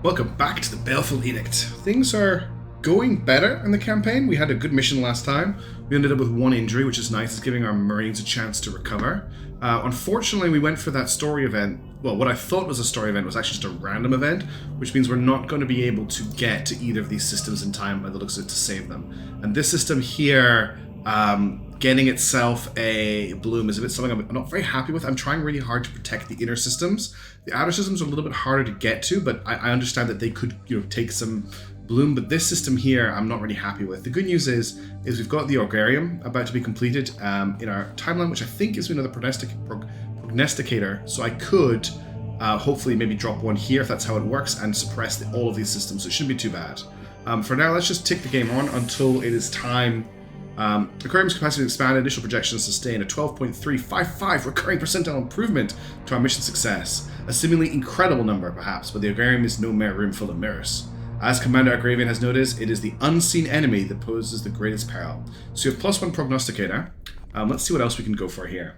Welcome back to the Baleful Edict. Things are going better in the campaign. We had a good mission last time. We ended up with one injury, which is nice. It's giving our Marines a chance to recover. Unfortunately, we went for that story event. Well, what I thought was a story event was actually just a random event, which means we're not going to be able to get to either of these systems in time by the looks of it to save them. And this system here, getting itself a bloom is a bit something I'm not very happy with. I'm trying really hard to protect the inner systems. The outer systems are a little bit harder to get to, but I understand that they could, take some bloom. But this system here, I'm not really happy with. The good news is we've got the Orgarium about to be completed in our timeline, which I think is another prognosticator. So I could hopefully maybe drop one here if that's how it works and suppress all of these systems. So it shouldn't be too bad. For now, let's just tick the game on until it is time. Aquarium's capacity expanded, initial projections sustain a 12.355 recurring percentile improvement to our mission success. A seemingly incredible number, perhaps, but the Aquarium is no mere room full of mirrors. As Commander Agravian has noticed, it is the unseen enemy that poses the greatest peril. So you have +1 prognosticator. Let's see what else we can go for here.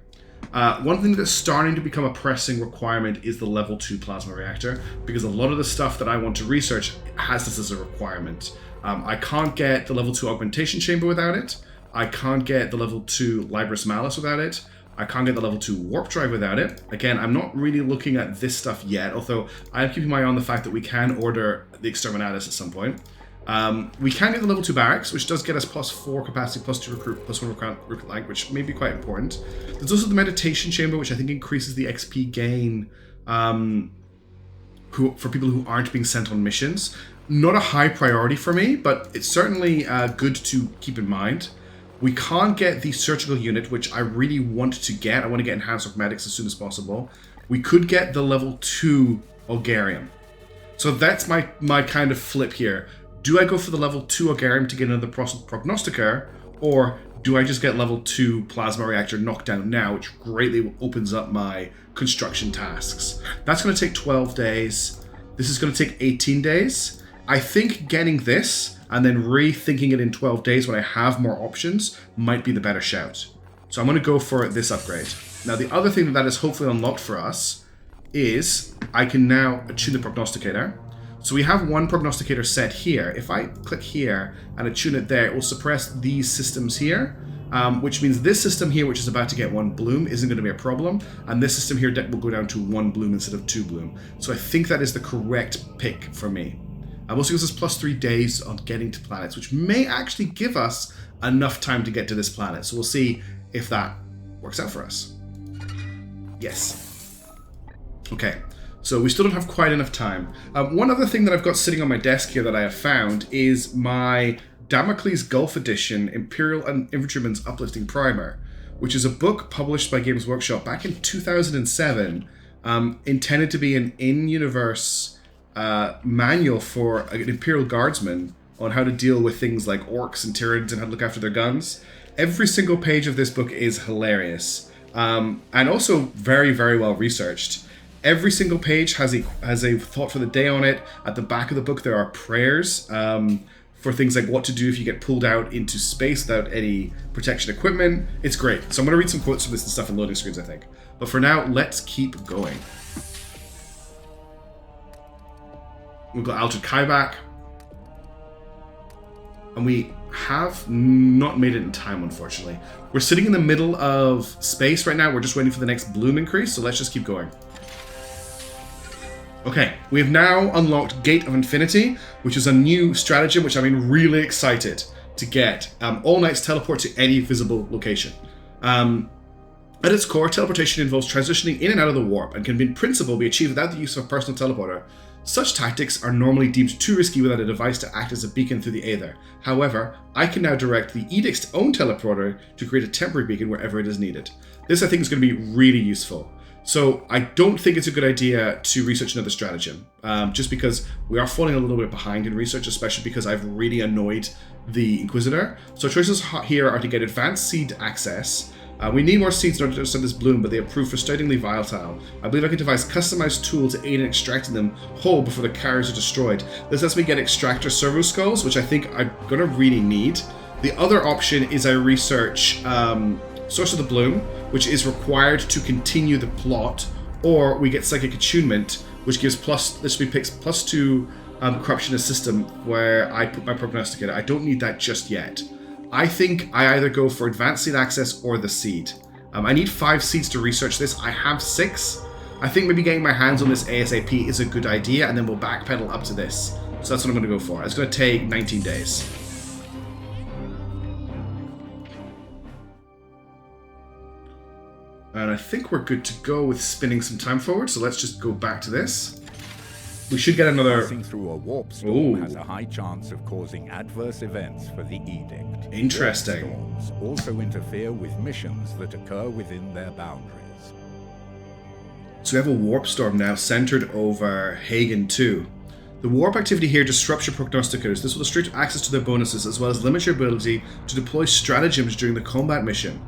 One thing that's starting to become a pressing requirement is the level 2 plasma reactor, because a lot of the stuff that I want to research has this as a requirement. I can't get the level 2 augmentation chamber without it. I can't get the level 2 Libris Malice without it. I can't get the level 2 warp drive without it. Again, I'm not really looking at this stuff yet, although I am keeping my eye on the fact that we can order the Exterminatus at some point. We can get the level 2 barracks, which does get us +4 capacity, +2 recruit, +1 recruit rank, which may be quite important. There's also the meditation chamber, which I think increases the XP gain for people who aren't being sent on missions. Not a high priority for me, but it's certainly good to keep in mind. We can't get the surgical unit, which I really want to get. I want to get enhanced cosmetics as soon as possible. We could get the level 2 Orgarium. So that's my kind of flip here. Do I go for the level 2 Orgarium to get another prognosticator, or do I just get level 2 plasma reactor knockdown now, which greatly opens up my construction tasks? That's going to take 12 days. This is going to take 18 days. I think getting this and then rethinking it in 12 days when I have more options might be the better shout. So I'm going to go for this upgrade. Now, the other thing that is hopefully unlocked for us is I can now attune the prognosticator. So we have one prognosticator set here. If I click here and attune it there, it will suppress these systems here, which means this system here, which is about to get 1 bloom, isn't going to be a problem. And this system here will go down to 1 bloom instead of 2 bloom. So I think that is the correct pick for me. Also gives us +3 days on getting to planets, which may actually give us enough time to get to this planet. So we'll see if that works out for us. Yes. Okay, so we still don't have quite enough time. One other thing that I've got sitting on my desk here that I have found is my Damocles Gulf Edition Imperial Infantryman's Uplifting Primer, which is a book published by Games Workshop back in 2007, intended to be an in-universe manual for an Imperial Guardsman on how to deal with things like orcs and Tyranids and how to look after their guns. Every single page of this book is hilarious, and also very, very well researched. Every single page has a thought for the day on it. At the back of the book, there are prayers for things like what to do if you get pulled out into space without any protection equipment. It's great. So I'm going to read some quotes from this and stuff in loading screens, I think. But for now, let's keep going. We've got Altered Kai'bak. And we have not made it in time, unfortunately. We're sitting in the middle of space right now. We're just waiting for the next bloom increase, so let's just keep going. Okay, we have now unlocked Gate of Infinity, which is a new stratagem which I've been really excited to get. All knights teleport to any visible location. At its core, teleportation involves transitioning in and out of the warp and can in principle be achieved without the use of a personal teleporter. Such tactics are normally deemed too risky without a device to act as a beacon through the aether. However, I can now direct the Edict's own teleporter to create a temporary beacon wherever it is needed. This, I think, is going to be really useful. So I don't think it's a good idea to research another stratagem, just because we are falling a little bit behind in research, especially because I've really annoyed the Inquisitor. So choices here are to get advanced seed access. We need more seeds in order to understand this bloom, but they have proved frustratingly volatile. I believe I can devise customized tool to aid in extracting them whole before the carriers are destroyed. This lets me get extractor servo skulls, which I think I'm gonna really need. The other option is I research Source of the Bloom, which is required to continue the plot, or we get Psychic Attunement, which gives this will be picks +2 corruption in a system where I put my prognosticator. I don't need that just yet. I think I either go for advanced seed access or the seed. I need 5 seeds to research this. I have 6. I think maybe getting my hands on this ASAP is a good idea, and then we'll backpedal up to this. So that's what I'm going to go for. It's going to take 19 days. And I think we're good to go with spinning some time forward, so let's just go back to this. We should get another... Passing through a warp storm has a high chance of causing adverse events for the Edict. Interesting. Warp storms also interfere with missions that occur within their boundaries. So we have a warp storm now centered over Hagen 2. The warp activity here disrupts your prognosticators. This will restrict access to their bonuses, as well as limit your ability to deploy stratagems during the combat mission.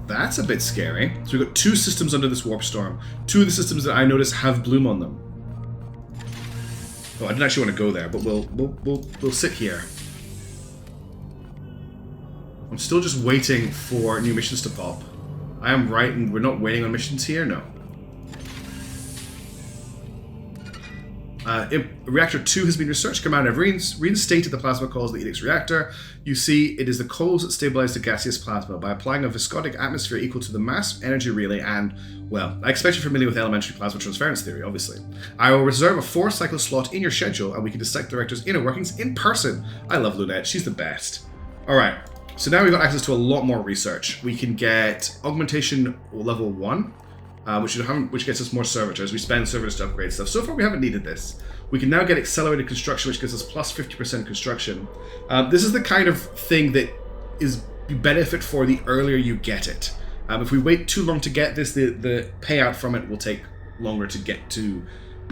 That's a bit scary. So we've got 2 systems under this warp storm. 2 of the systems that I notice have bloom on them. Oh, I didn't actually want to go there, but we'll sit here. I'm still just waiting for new missions to pop. I am right, and we're not waiting on missions here? No. Reactor 2 has been researched. Commander, I've reinstated the plasma coils of the Edict's reactor. You see, it is the coils that stabilize the gaseous plasma by applying a viscotic atmosphere equal to the mass energy relay and, well, I expect you're familiar with elementary plasma transference theory, obviously. I will reserve a 4-cycle slot in your schedule, and we can dissect the reactor's inner workings in person. I love Lunette. She's the best. Alright, so now we've got access to a lot more research. We can get augmentation level 1. Which gets us more servitors. We spend servitors to upgrade stuff. So far, we haven't needed this. We can now get accelerated construction, which gives us plus 50% construction. This is the kind of thing that is benefit for the earlier you get it. If we wait too long to get this, the payout from it will take longer to get to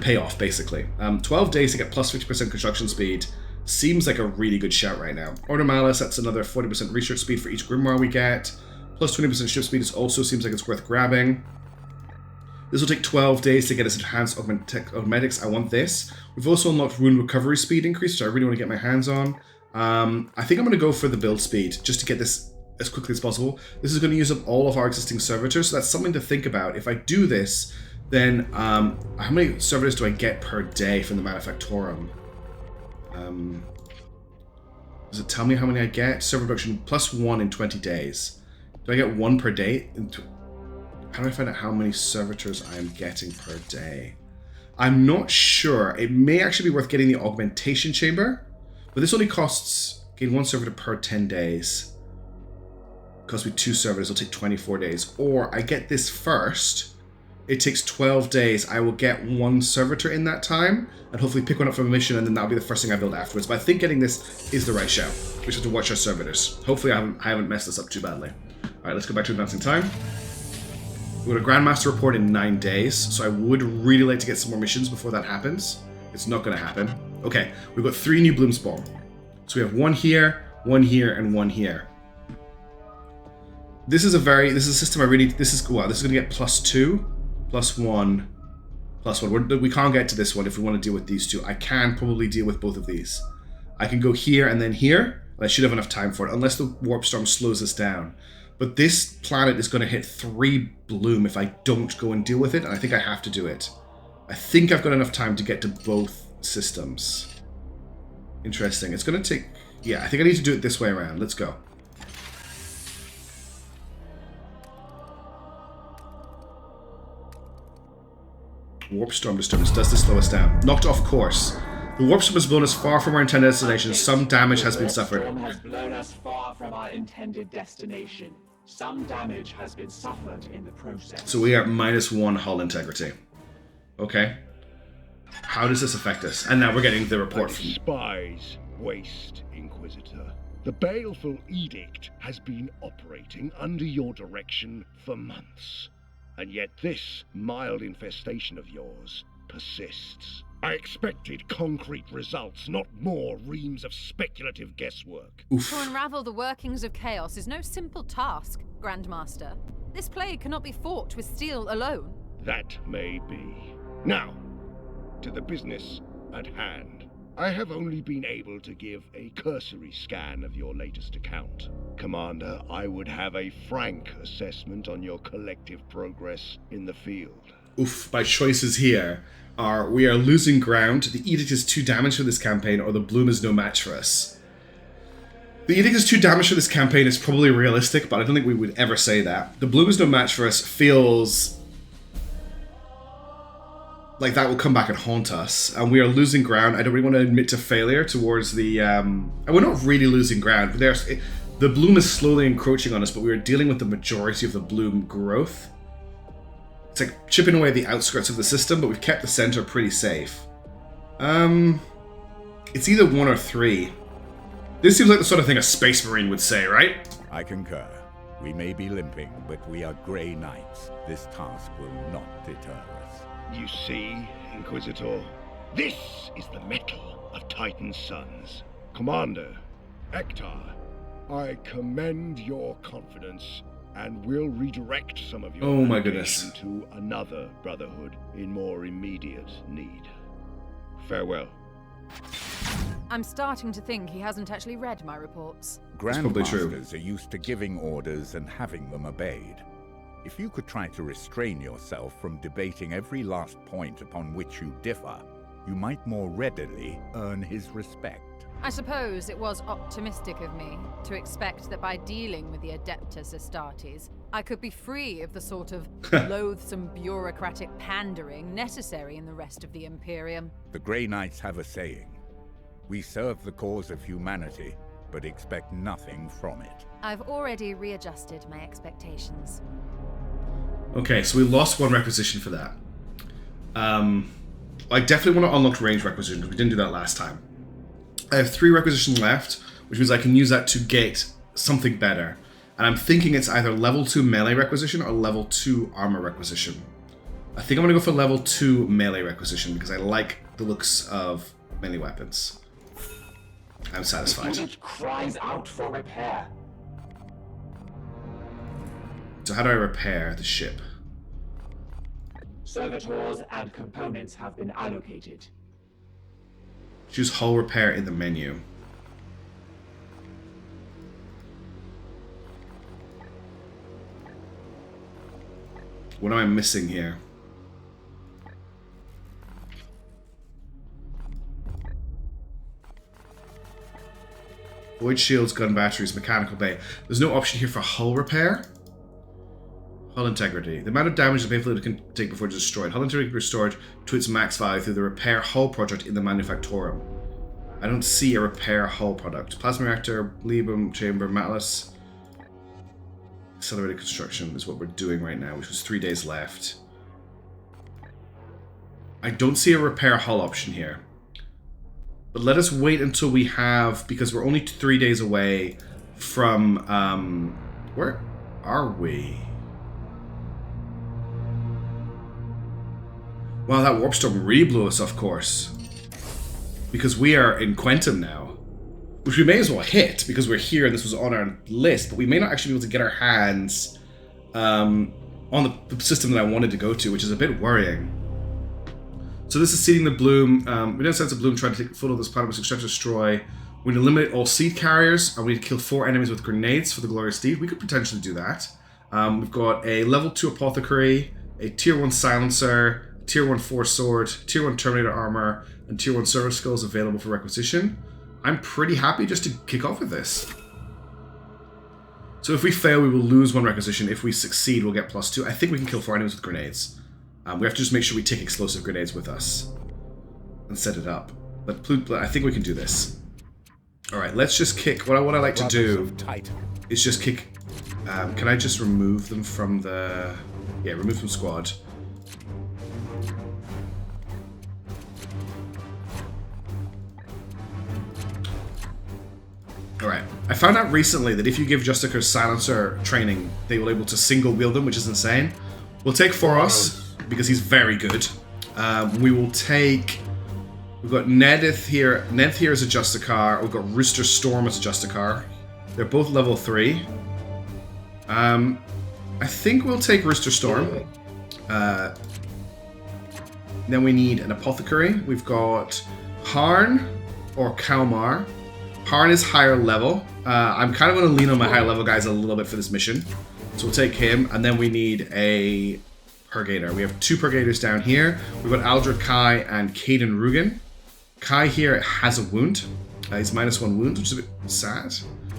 pay off, basically. 12 days to get plus 50% construction speed seems like a really good shout right now. Order Malice, that's another 40% research speed for each Grimoire we get. Plus 20% ship speed also seems like it's worth grabbing. This will take 12 days to get us enhanced augmentics. I want this. We've also unlocked wound recovery speed increase, which I really want to get my hands on. I think I'm going to go for the build speed, just to get this as quickly as possible. This is going to use up all of our existing servitors, so that's something to think about. If I do this, then how many servitors do I get per day from the Manufactorum? Does it tell me how many I get? Server production plus 1 in 20 days. Do I get 1 per day? How do I find out how many servitors I am getting per day? I'm not sure. It may actually be worth getting the augmentation chamber, but this only costs gain 1 servitor per 10 days. Cost me 2 servitors, it'll take 24 days. Or I get this first. It takes 12 days. I will get 1 servitor in that time, and hopefully pick one up from a mission, and then that'll be the first thing I build afterwards. But I think getting this is the right shout. We just have to watch our servitors. Hopefully I haven't messed this up too badly. Alright, let's go back to advancing time. We've got a Grandmaster report in 9 days, so I would really like to get some more missions before that happens. It's not going to happen. Okay, we've got 3 new bloom spawn. So we have 1 here, 1 here, and 1 here. This is a system I really, this is going to get plus 2, plus 1, plus 1. We can't get to this one if we want to deal with these 2. I can probably deal with both of these. I can go here and then here, and I should have enough time for it, unless the warp storm slows us down. But this planet is going to hit 3 bloom if I don't go and deal with it, and I think I have to do it. I think I've got enough time to get to both systems. Interesting. It's going to take... Yeah, I think I need to do it this way around. Let's go. Warp storm disturbance. Does this slow us down? Knocked off course. The warp storm has blown us far from our intended destination. Some damage has been suffered. The warp storm has blown us far from our intended destination. Some damage has been suffered in the process. So we are at -1 hull integrity. Okay. How does this affect us? And now we're getting the report from... Spies waste, Inquisitor. The baleful edict has been operating under your direction for months. And yet this mild infestation of yours persists. I expected concrete results, not more reams of speculative guesswork. Oof. To unravel the workings of chaos is no simple task, Grandmaster. This plague cannot be fought with steel alone. That may be. Now, to the business at hand. I have only been able to give a cursory scan of your latest account. Commander, I would have a frank assessment on your collective progress in the field. Oof, my choices here are we are losing ground, the Edict is 2 damage for this campaign, or the Bloom is no match for us. The Edict is 2 damage for this campaign is probably realistic, but I don't think we would ever say that. The Bloom is no match for us feels like that will come back and haunt us, and we are losing ground. I don't really want to admit to failure towards the... and we're not really losing ground. The Bloom is slowly encroaching on us, but we are dealing with the majority of the Bloom growth. It's like chipping away the outskirts of the system, but we've kept the center pretty safe. It's either 1 or 3. This seems like the sort of thing a Space Marine would say, right? I concur. We may be limping, but we are Grey Knights. This task will not deter us. You see, Inquisitor, this is the mettle of Titan's sons. Commander, Ektar, I commend your confidence and will redirect some of your allocation to another brotherhood in more immediate need. Farewell. I'm starting to think he hasn't actually read my reports. Grandmasters are used to giving orders and having them obeyed. If you could try to restrain yourself from debating every last point upon which you differ, you might more readily earn his respect. I suppose it was optimistic of me to expect that by dealing with the Adeptus Astartes, I could be free of the sort of loathsome bureaucratic pandering necessary in the rest of the Imperium. The Grey Knights have a saying. We serve the cause of humanity, but expect nothing from it. I've already readjusted my expectations. Okay, so we lost 1 requisition for that. I definitely want to unlock range requisition, because we didn't do that last time. I have 3 requisition left, which means I can use that to get something better. And I'm thinking it's either level 2 melee requisition or level 2 armor requisition. I think I'm going to go for level 2 melee requisition because I like the looks of melee weapons. I'm satisfied. The unit cries out for repair. So how do I repair the ship? Servitors and components have been allocated. Choose hull repair in the menu. What am I missing here? Void shields, gun batteries, mechanical bay. There's no option here for hull repair. Hull integrity. The amount of damage the payload can take before it's destroyed. Hull integrity can be restored to its max value through the repair hull project in the manufactorum. I don't see a repair hull product. Plasma reactor, Liebum chamber, Matless. Accelerated construction is what we're doing right now, which was 3 days left. I don't see a repair hull option here. But let us wait until we have, because we're only 3 days away from, where are we? Wow, that warp storm really blew us off course. Because we are in Quantum now. Which we may as well hit, because we're here and this was on our list, but we may not actually be able to get our hands on the system that I wanted to go to, which is a bit worrying. So this is seeding the Bloom. We don't sense a Bloom trying to take full of this planet with extract destroy. We need to eliminate all seed carriers, and we need to kill 4 enemies with grenades for the Glorious Deed. We could potentially do that. We've got a level 2 Apothecary, a tier 1 Silencer, tier 1 Force Sword, tier 1 Terminator Armor, and tier 1 Service Skills available for requisition. I'm pretty happy just to kick off with this. So if we fail, we will lose 1 requisition. If we succeed, we'll get +2. I think we can kill 4 enemies with grenades. We have to just make sure we take explosive grenades with us and set it up. But I think we can do this. Alright, let's just kick. What I like to do is just kick... can I just remove them from the... Yeah, remove from squad. Alright, I found out recently that if you give Justicur's Silencer training, they will be able to single wield them, which is insane. We'll take Foros, because he's very good. We will take... We've got Nedith here. Nedith here is a Justicar. We've got Rooster Storm as a Justicar. They're both level 3. I think we'll take Rooster Storm. Then we need an Apothecary. We've got Harn or Kalmar. Harn is higher level. I'm kind of going to lean on my higher level guys a little bit for this mission. So we'll take him, and then we need a Purgator. We have 2 Purgators down here. We've got Aldred Kai and Caden Rugen. Kai here has a wound. He's -1 wound, which is a bit sad.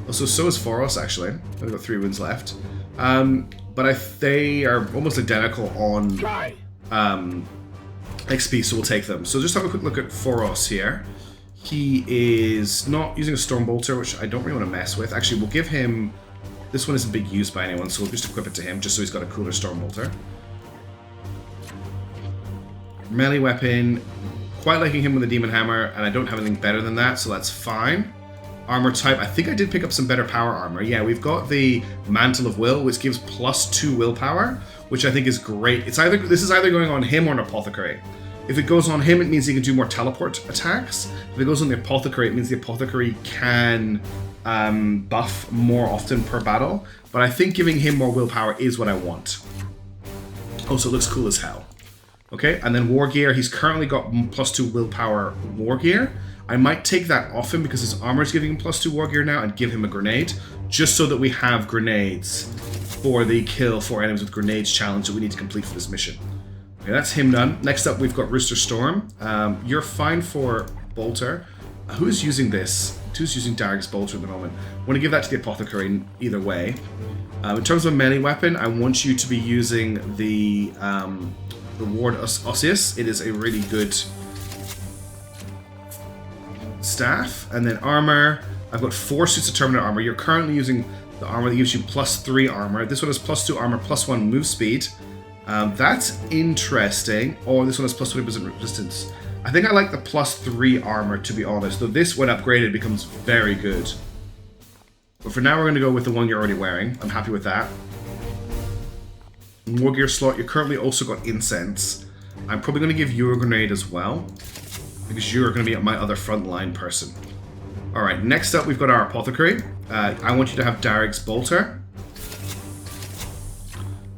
Also, so is Foros, actually. We've got 3 wounds left. But they are almost identical on XP, so we'll take them. So just have a quick look at Foros here. He is not using a Stormbolter, which I don't really want to mess with. Actually, we'll give him... This one isn't big use by anyone, so we'll just equip it to him, just so he's got a cooler Stormbolter. Melee weapon, quite liking him with the Demon Hammer, and I don't have anything better than that, so that's fine. Armor type, I think I did pick up some better power armor. Yeah, we've got the Mantle of Will, which gives +2 willpower, which I think is great. This is either going on him or an Apothecary. If it goes on him, it means he can do more teleport attacks. If it goes on the Apothecary, it means the Apothecary can buff more often per battle. But I think giving him more willpower is what I want. Also, it looks cool as hell. Okay, and then War Gear, he's currently got +2 willpower War Gear. I might take that off him because his armor is giving him +2 War Gear now and give him a grenade, just so that we have grenades for the kill 4 enemies with grenades challenge that we need to complete for this mission. Okay, that's him done. Next up, we've got Rooster Storm. You're fine for Bolter. Who's using this? Who's using Dark's Bolter at the moment? I want to give that to the Apothecary either way. In terms of a melee weapon, I want you to be using the Ward Osseous. It is a really good staff. And then armor, I've got 4 suits of Terminate armor. You're currently using the armor that gives you +3 armor. This one has +2 armor, +1 move speed. That's interesting. Or this one has +20% resistance. I think I like the +3 armor, to be honest. Though this, when upgraded, becomes very good. But for now, we're going to go with the one you're already wearing. I'm happy with that. War Gear slot, you currently also got Incense. I'm probably going to give you a grenade as well, because you are going to be my other frontline person. Alright, next up we've got our Apothecary. I want you to have Darrig's Bolter.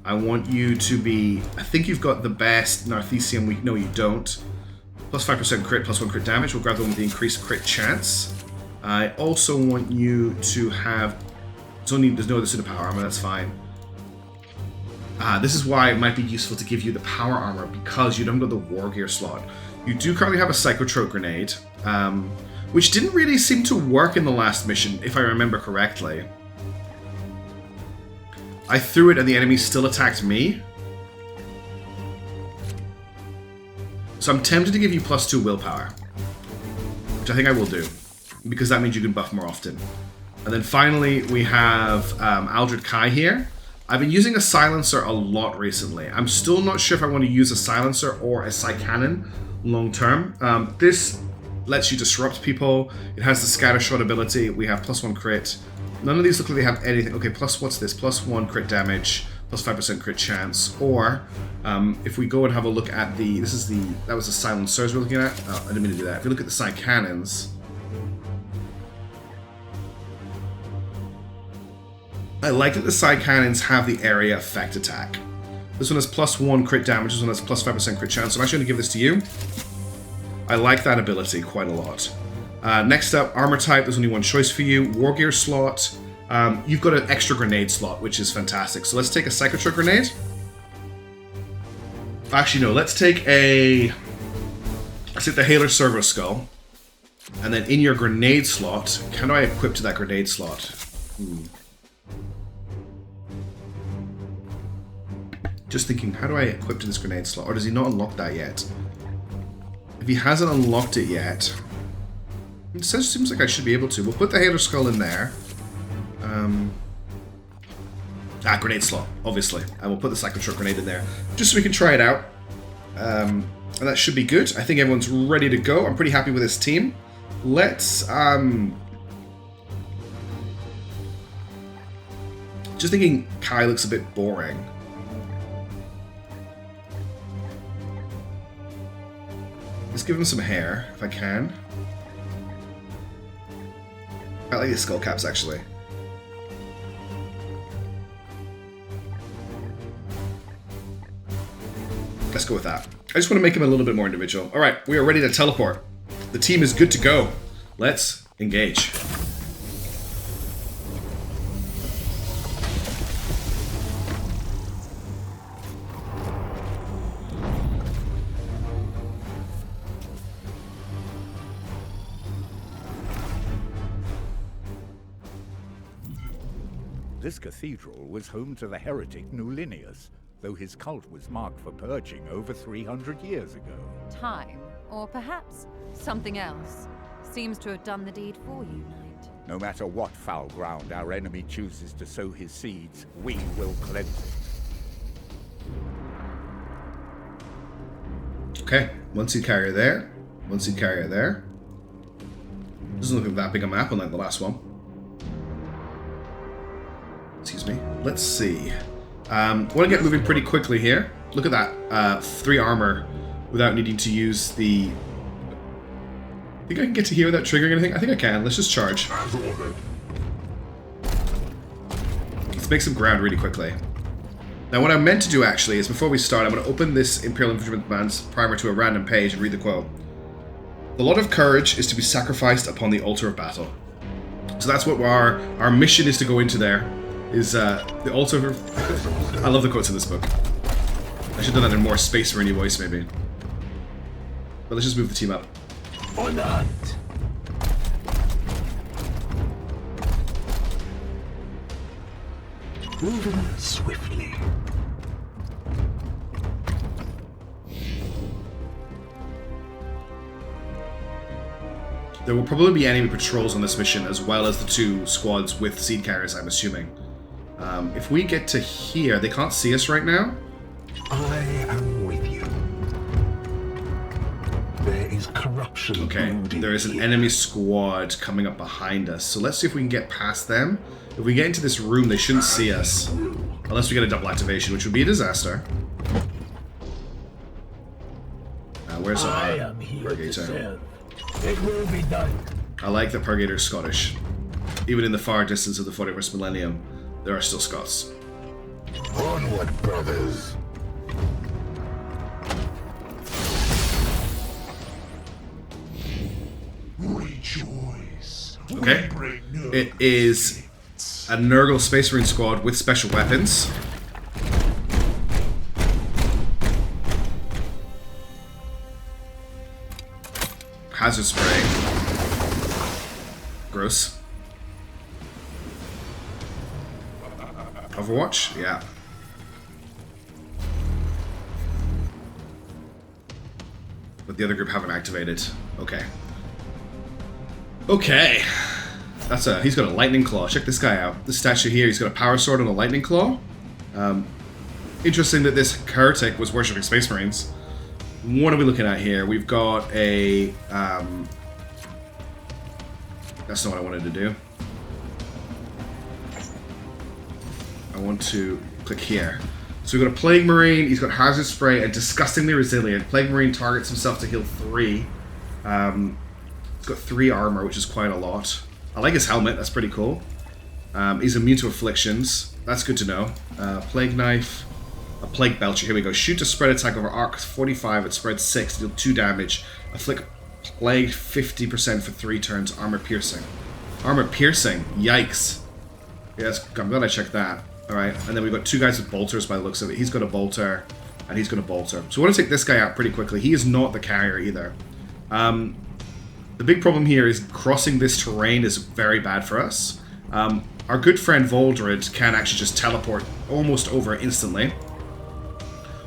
I want you to be... I think you've got the best Narthesium weak. No, you don't. +5% crit, +1 crit damage. We'll grab the one with the increased crit chance. I also want you to have... There's no other suit of power armor, that's fine. This is why it might be useful to give you the power armor, because you don't got the War Gear slot. You do currently have a Psychotrope Grenade, which didn't really seem to work in the last mission, if I remember correctly. I threw it and the enemy still attacked me. So I'm tempted to give you +2 willpower, which I think I will do, because that means you can buff more often. And then finally, we have Aldred Kai here. I've been using a silencer a lot recently. I'm still not sure if I want to use a silencer or a Psy Cannon long term. This lets you disrupt people. It has the scatter shot ability. We have +1 crit. None of these look like they have anything. Okay, plus what's this? +1 crit damage, +5% crit chance. Or if we go and have a look at the, that was the silencers we're looking at. Oh, I didn't mean to do that. If you look at the Psy Cannons, I like that the Psy Cannons have the area effect attack. This one has +1 crit damage, this one has +5% crit chance, so I'm actually going to give this to you. I like that ability quite a lot. Next up, armor type, there's only one choice for you. War Gear slot, you've got an extra grenade slot, which is fantastic. So let's take a Psychotrope Grenade. Actually, no, let's take the Haler Servo Skull. And then in your grenade slot, how do I equip to that grenade slot? Just thinking, how do I equip to this grenade slot? Or does he not unlock that yet? If he hasn't unlocked it yet, it seems like I should be able to. We'll put the Haler Skull in there. Grenade slot, obviously. And we'll put the Psychotrope Grenade in there, just so we can try it out. And that should be good. I think everyone's ready to go. I'm pretty happy with this team. Let's... Just thinking Kai looks a bit boring. Let's give him some hair, if I can. I like his skull caps, actually. Let's go with that. I just want to make him a little bit more individual. Alright, we are ready to teleport. The team is good to go. Let's engage. This cathedral was home to the heretic Nulinius, though his cult was marked for purging over 300 years ago. Time, or perhaps something else, seems to have done the deed for you, Knight. No matter what foul ground our enemy chooses to sow his seeds, we will cleanse it. Okay, one seed carrier there. One seed carrier there. Doesn't look like that big a map unlike the last one. Excuse me. Let's see. Want to get moving pretty quickly here. Look at that. 3 armor without needing to use the... Think I can get to here without triggering anything? I think I can. Let's just charge. Let's make some ground really quickly. Now what I meant to do actually is before we start, I'm going to open this Imperial Infantryman Command's primer to a random page and read the quote. The lot of courage is to be sacrificed upon the altar of battle. So that's what our mission is to go into there. Is the altar of... I love the quotes in this book. I should have done that in more Space Marine voice maybe. But let's just move the team up. On the hunt. Moving swiftly. There will probably be enemy patrols on this mission, as well as the 2 squads with seed carriers, I'm assuming. If we get to here, they can't see us right now. I am with you. There is corruption. Okay, there is an enemy squad coming up behind us. So let's see if we can get past them. If we get into this room, they shouldn't see us. Unless we get a double activation, which would be a disaster. Where's our Purgator? It will be done. I like that Purgator's Scottish. Even in the far distance of the 41st millennium, there are still Scots. Onward, brothers. Rejoice. Okay. It is a Nurgle Space Marine squad with special weapons. Hazard spray. Gross. Overwatch? Yeah. But the other group haven't activated. Okay. Okay. He's got a lightning claw. Check this guy out. This statue here, he's got a power sword and a lightning claw. Interesting that this heretic was worshipping Space Marines. What are we looking at here? We've got a... that's not what I wanted to do. I want to click here. So we've got a Plague Marine, he's got Hazard Spray, and Disgustingly Resilient. Plague Marine targets himself to heal 3. He's got 3 armor, which is quite a lot. I like his helmet, that's pretty cool. He's immune to afflictions. That's good to know. Plague Knife. A Plague Belcher, here we go. Shoot a spread attack over arc 45 at spread 6, deal 2 damage. Afflict Plague 50% for 3 turns. Armor Piercing. Armor Piercing, yikes. Yes, I'm glad I checked that. Alright, and then we've got 2 guys with bolters by the looks of it. He's got a bolter, and he's got a bolter. So we want to take this guy out pretty quickly. He is not the carrier either. The big problem here is crossing this terrain is very bad for us. Our good friend Voldred can actually just teleport almost over instantly.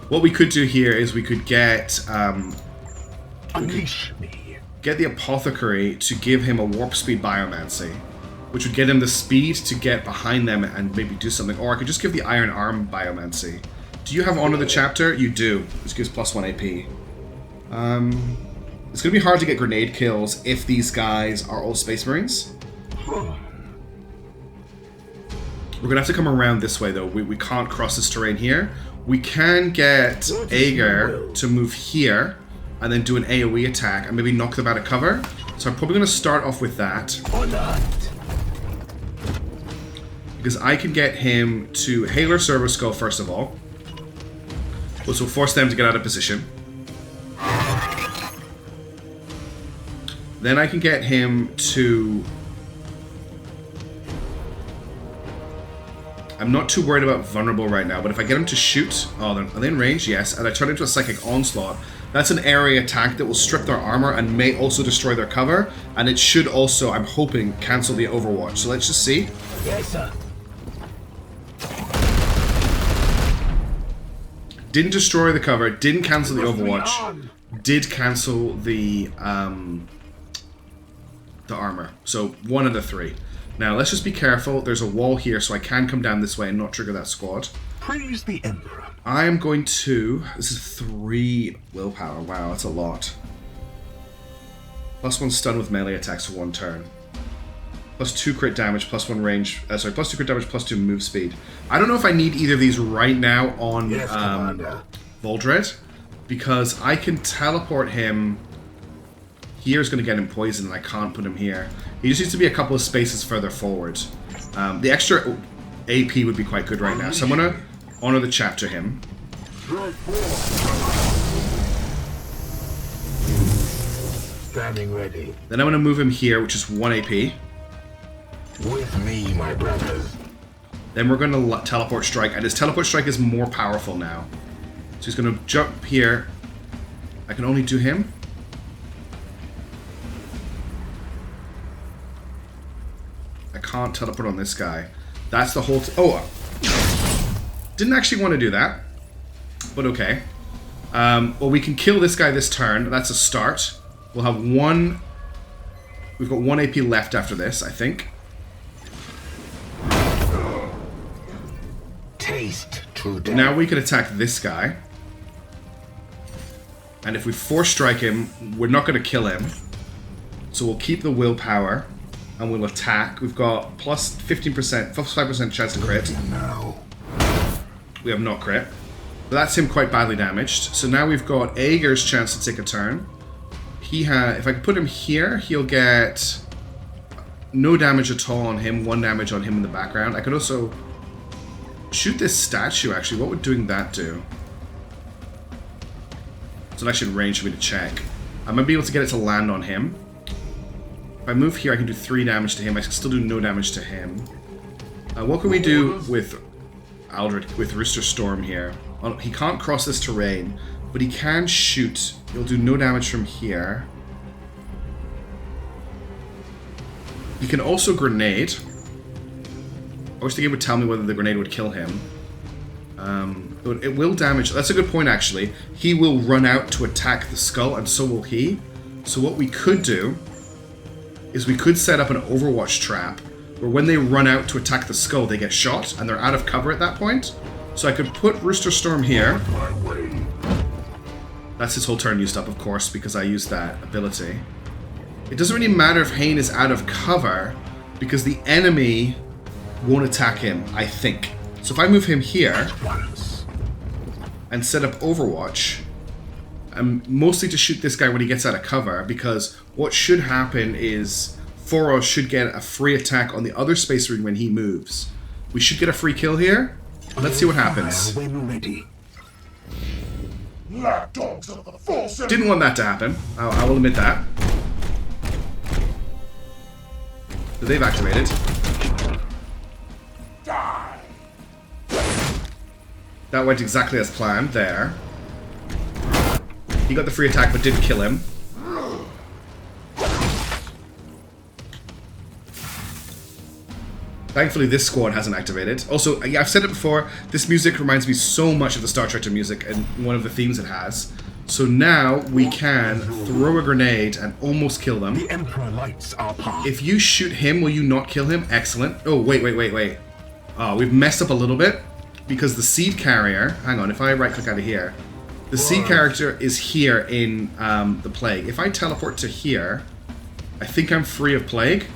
What we could do here is we could get Unleash me. Get the Apothecary to give him a warp speed biomancy, which would get him the speed to get behind them and maybe do something. Or I could just give the Iron Arm biomancy. Do you have Honor the Chapter? You do. This gives +1 AP. It's going to be hard to get grenade kills if these guys are all Space Marines. We're going to have to come around this way, though. We can't cross this terrain here. We can get Aegir to move here and then do an AoE attack and maybe knock them out of cover. So I'm probably going to start off with that. Because I can get him to Hailer Server Skull first of all. Which will force them to get out of position. Then I can get him to... I'm not too worried about vulnerable right now, but if I get him to shoot... Oh, are they in range? Yes. And I turn into a Psychic Onslaught. That's an area attack that will strip their armor and may also destroy their cover. And it should also, I'm hoping, cancel the Overwatch. So let's just see. Yes, sir. Didn't destroy the cover, didn't cancel the Overwatch, did cancel the armor. So 1 out of 3. Now let's just be careful. There's a wall here, so I can come down this way and not trigger that squad. Praise the Emperor. I am going to... This is 3 willpower. Wow, that's a lot. +1 stun with melee attacks for 1 turn. +2 crit damage, +1 range... sorry, +2 crit damage, +2 move speed. I don't know if I need either of these right now on Voldred, because I can teleport him... Here's going to get him poisoned, and I can't put him here. He just needs to be a couple of spaces further forward. The extra AP would be quite good right now, so I'm going to honor the chapter him. Standing ready. Then I'm going to move him here, which is 1 AP. With me, my brothers. Then we're going to teleport strike, and his teleport strike is more powerful now. So he's going to jump here. I can only do him. I can't teleport on this guy. That's the whole... Oh! Didn't actually want to do that. But okay. Well, we can kill this guy this turn. That's a start. We'll have 1... We've got 1 AP left after this, I think. Taste true death. Now we can attack this guy. And if we force strike him, we're not going to kill him. So we'll keep the willpower. And we'll attack. We've got plus 15%, plus 5% chance to crit. No. We have not crit. But that's him quite badly damaged. So now we've got Aeger's chance to take a turn. If I can put him here, he'll get no damage at all on him, 1 damage on him in the background. I could also shoot this statue, actually. What would doing that do? It's not actually in range for me to check. I might be able to get it to land on him. If I move here, I can do 3 damage to him. I can still do no damage to him. What can we do with Rooster Storm here? He can't cross this terrain, but he can shoot. He'll do no damage from here. He can also grenade. I wish the game would tell me whether the grenade would kill him. It will damage. That's a good point, actually. He will run out to attack the skull, and so will he. So what we could do is we could set up an Overwatch trap where when they run out to attack the skull, they get shot, and they're out of cover at that point. So I could put Rooster Storm here. That's his whole turn used up, of course, because I used that ability. It doesn't really matter if Hane is out of cover, because the enemy won't attack him, I think. So if I move him here and set up Overwatch, mostly to shoot this guy when he gets out of cover, because what should happen is Foros should get a free attack on the other Space Marine when he moves. We should get a free kill here. Let's see what happens. When ready. Didn't want that to happen. I will admit that. So they've activated. That went exactly as planned there. He got the free attack but didn't kill him. Thankfully, this squad hasn't activated. Also, yeah, I've said it before, this music reminds me so much of the Star Trek music and one of the themes it has. So now we can throw a grenade and almost kill them. The Emperor lights our path. If you shoot him, will you not kill him? Excellent. Oh, wait. Oh, we've messed up a little bit because the seed carrier... Hang on, if I right-click out of here, the seed character is here in the plague. If I teleport to here, I think I'm free of plague.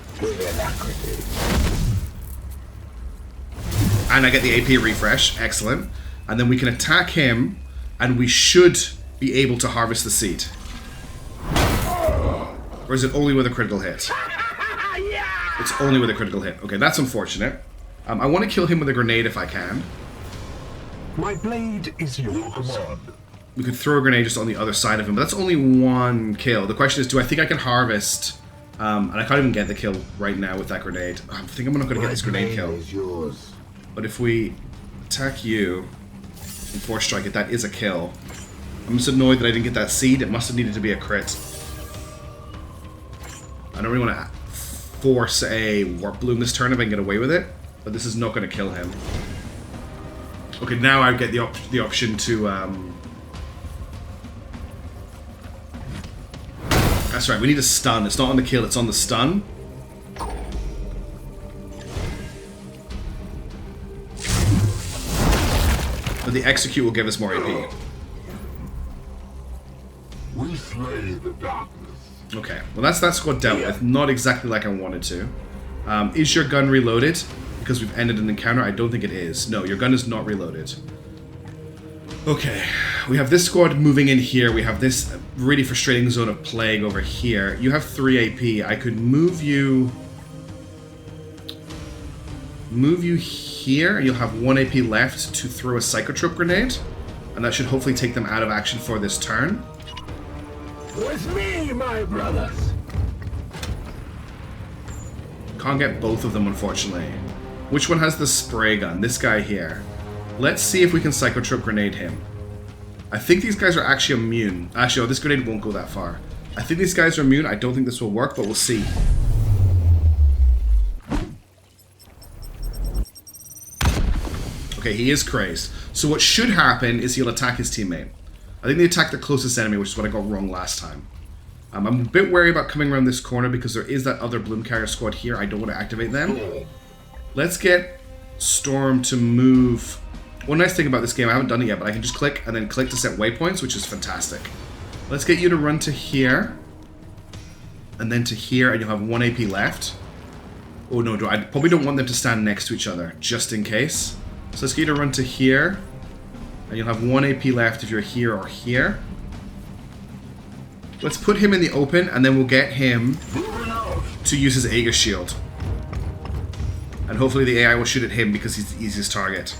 And I get the AP refresh. Excellent. And then we can attack him, and we should be able to harvest the seed. Or is it only with a critical hit? It's only with a critical hit. Okay, that's unfortunate. I want to kill him with a grenade if I can. My blade is your command. We could throw a grenade just on the other side of him, but that's only 1 kill. The question is, do I think I can harvest? And I can't even get the kill right now with that grenade. I think I'm not going to get this grenade kill. But if we attack you and force strike it, that is a kill. I'm just annoyed that I didn't get that seed. It must have needed to be a crit. I don't really want to force a Warp Bloom this turn if I can get away with it, but this is not going to kill him. Okay, now I get the option to... That's right, we need a stun. It's not on the kill, it's on the stun. But the execute will give us more AP. We slay the darkness. Okay, well that's that squad dealt with. Not exactly like I wanted to. Is your gun reloaded? Because we've ended an encounter? I don't think it is. No, your gun is not reloaded. Okay, we have this squad moving in here. We have this really frustrating zone of plague over here. You have 3 AP. I could move you... here, and you'll have 1 AP left to throw a psychotrope grenade. And that should hopefully take them out of action for this turn. With me, my brothers. Can't get both of them, unfortunately. Which one has the spray gun? This guy here. Let's see if we can psychotrope grenade him. I think these guys are actually immune. Actually, this grenade won't go that far. I think these guys are immune. I don't think this will work, but we'll see. Okay, he is crazed. So what should happen is he'll attack his teammate. I think they attack the closest enemy, which is what I got wrong last time. I'm a bit wary about coming around this corner because there is that other Bloom Carrier squad here. I don't want to activate them. Let's get Storm to move. One nice thing about this game, I haven't done it yet, but I can just click and then click to set waypoints, which is fantastic. Let's get you to run to here. And then to here, and you'll have 1 AP left. Oh no, I probably don't want them to stand next to each other, just in case. So let's get you to run to here. And you'll have 1 AP left if you're here or here. Let's put him in the open, and then we'll get him to use his Aegis shield. And hopefully the AI will shoot at him because he's the easiest target.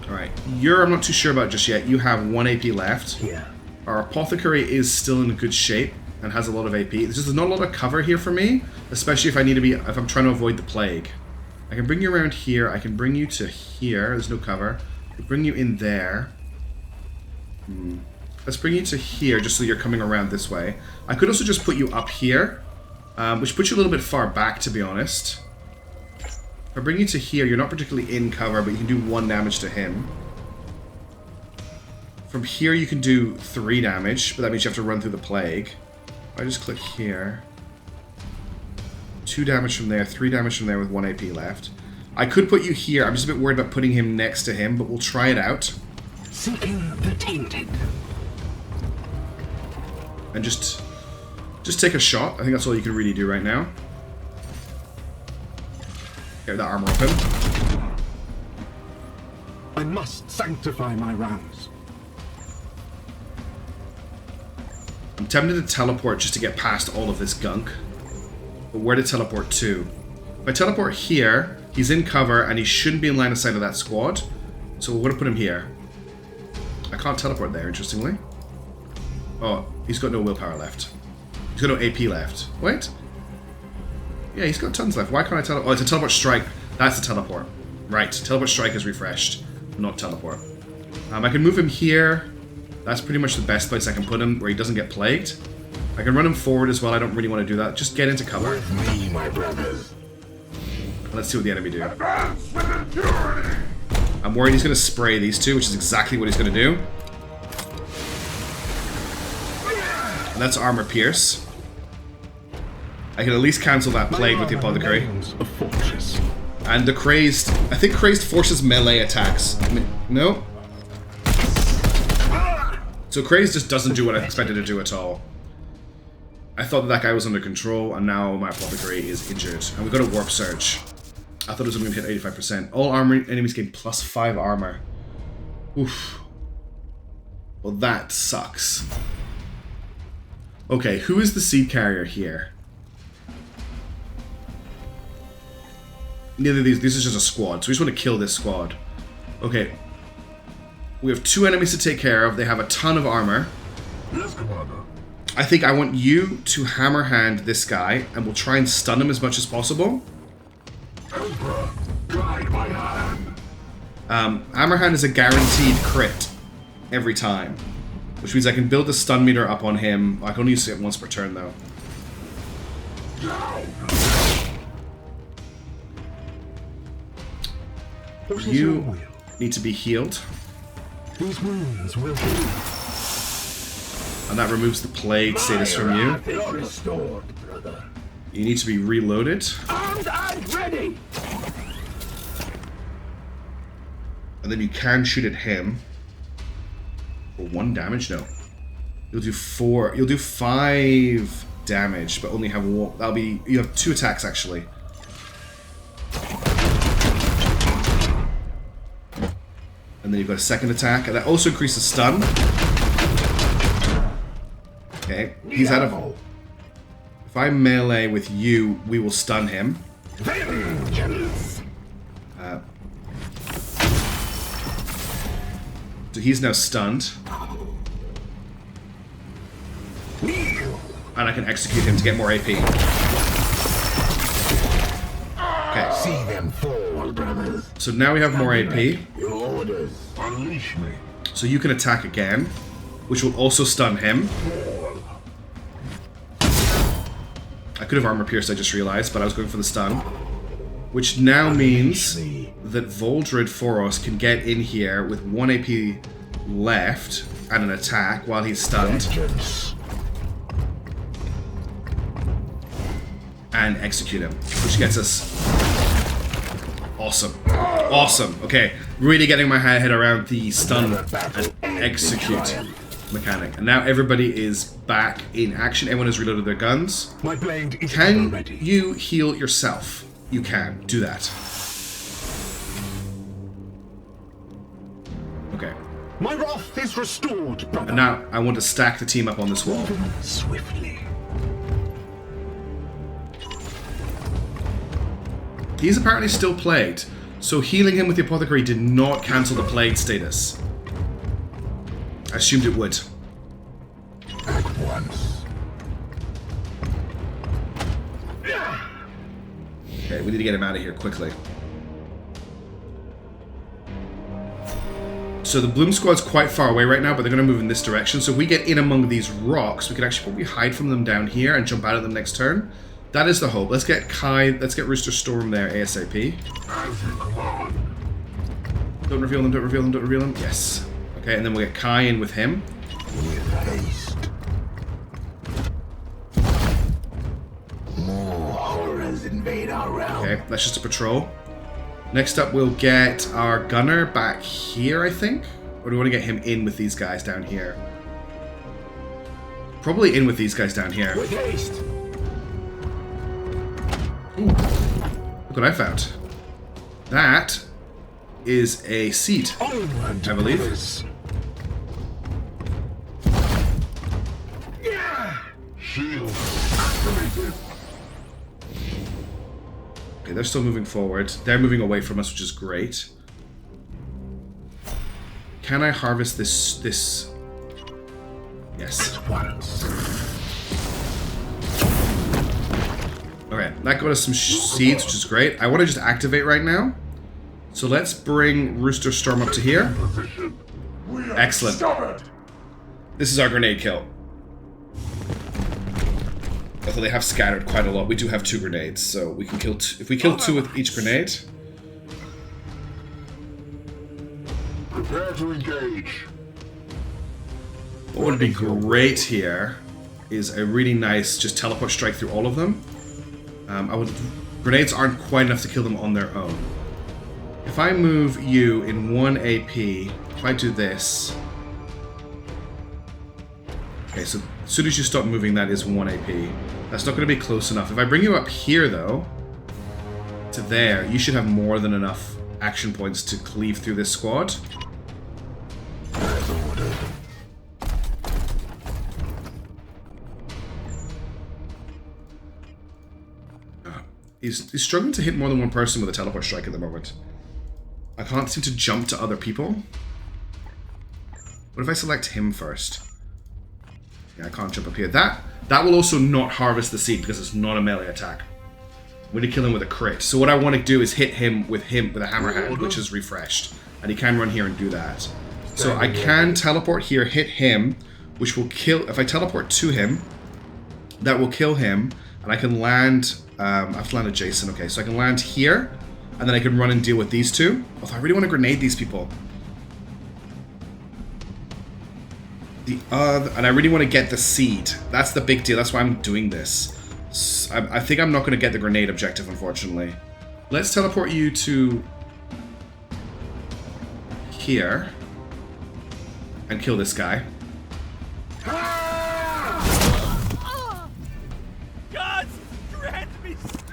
Alright, I'm not too sure about just yet. You have 1 AP left. Yeah. Our Apothecary is still in good shape and has a lot of AP. There's just not a lot of cover here for me, especially if I'm trying to avoid the plague. I can bring you around here. I can bring you to here. There's no cover. I'll bring you in there. Let's bring you to here just so you're coming around this way. I could also just put you up here, which puts you a little bit far back, to be honest. If I bring you to here, you're not particularly in cover, but you can do 1 damage to him. From here, you can do 3 damage, but that means you have to run through the plague. I just click here. 2 damage from there, 3 damage from there with 1 AP left. I could put you here. I'm just a bit worried about putting him next to him, but we'll try it out. Seeking the tainted. And just take a shot. I think that's all you can really do right now. Get that armor open. I must sanctify my rounds. I'm tempted to teleport just to get past all of this gunk. But where to teleport to? If I teleport here, he's in cover and he shouldn't be in line of sight of that squad. So we're going to put him here. I can't teleport there, interestingly. Oh, he's got no willpower left. He's got no AP left. Wait. Yeah, he's got tons left. Why can't I teleport? Oh, it's a teleport strike. That's the teleport. Right, teleport strike is refreshed, not teleport. I can move him here. That's pretty much the best place I can put him where he doesn't get plagued. I can run him forward as well. I don't really want to do that. Just get into cover. With me, my brothers. Let's see what the enemy do. I'm worried he's going to spray these two, which is exactly what he's going to do. And that's armor pierce. I can at least cancel that plague with the Apothecary. A fortress. And the crazed... I think crazed forces melee attacks. No? So crazed just doesn't do what I expected to do at all. I thought that guy was under control, and now my Apothecary is injured. And we got a Warp Surge. I thought it was only going to hit 85%. All armor enemies gain +5 armor. Oof. Well, that sucks. Okay, who is the seed carrier here? Neither of these. This is just a squad, so we just want to kill this squad. Okay. We have 2 enemies to take care of. They have a ton of armor. Yes, Commander. I think I want you to hammer hand this guy, and we'll try and stun him as much as possible. Emperor, guide my hand. Hammer hand is a guaranteed crit every time, which means I can build the stun meter up on him. I can only use it once per turn, though. What is your You will? need to be healed. These wounds will heal. And that removes the plague status from you. Is restored, brother. You need to be reloaded. Armed and ready! And then you can shoot at him. For 1 damage? No. You'll do 4. You'll do 5 damage, but only have 1. That'll be. You have 2 attacks actually. And then you've got a second attack, and that also increases stun. Okay, he's out of. If I melee with you, we will stun him. So he's now stunned. And I can execute him to get more AP. Okay. See them fall, brothers. So now we have more AP. Your orders. Unleash me. So you can attack again, which will also stun him. I could have armor pierced, I just realized, but I was going for the stun. Which now means that Voldred Foros can get in here with 1 AP left and an attack while he's stunned. And execute him, which gets us... Awesome. Awesome. Okay, really getting my head around the stun and execute mechanic. And now everybody is back in action. Everyone has reloaded their guns. My blade is Can ready. you heal yourself? You can. Do that. Okay. My wrath is restored, brother. And now I want to stack the team up on this wall. Swiftly. He's apparently still plagued, so healing him with the Apothecary did not cancel the plague status. I assumed it would. At once. Okay, we need to get him out of here quickly. So the Bloom Squad's quite far away right now, but they're going to move in this direction. So if we get in among these rocks, we could actually probably hide from them down here and jump out of them next turn. That is the hope. Let's get let's get Rooster Storm there ASAP. Don't reveal them, don't reveal them, don't reveal them. Yes. Okay, and then we'll get Kai in with him. With haste. More horrors invade our realm. Okay, that's just a patrol. Next up, we'll get our gunner back here, I think? Or do we want to get him in with these guys down here? Probably in with these guys down here. With haste. Ooh, look what I found. That is a seed, Onward, I believe. brothers. Shield activated. Okay, they're still moving forward. They're moving away from us, which is great. Can I harvest this? Yes. Once. Okay, that got us some seeds, which is great. I want to just activate right now. So let's bring Rooster Storm up to here. Excellent. This is our grenade kill. Although they have scattered quite a lot, we do have 2 grenades, so we can kill if we kill 2 with each grenade. Prepare to engage. What would be great here is a really nice just teleport strike through all of them. Grenades aren't quite enough to kill them on their own. If I move you in 1 AP, if I do this... Okay, so as soon as you stop moving, that is 1 AP. That's not going to be close enough. If I bring you up here, though, to there, you should have more than enough action points to cleave through this squad. He's struggling to hit more than one person with a teleport strike at the moment. I can't seem to jump to other people. What if I select him first? Yeah, I can't jump up here. That will also not harvest the seed because it's not a melee attack. We need to kill him with a crit. So what I want to do is hit him with a hammer hand, which is refreshed. And he can run here and do that. So I can teleport here, hit him, which will kill... If I teleport to him, that will kill him. And I can land... I have to land adjacent. Okay, so I can land here. And then I can run and deal with these two. Although I really want to grenade these people. And I really want to get the seed. That's the big deal. That's why I'm doing this. I think I'm not going to get the grenade objective, unfortunately. Let's teleport you to here and kill this guy.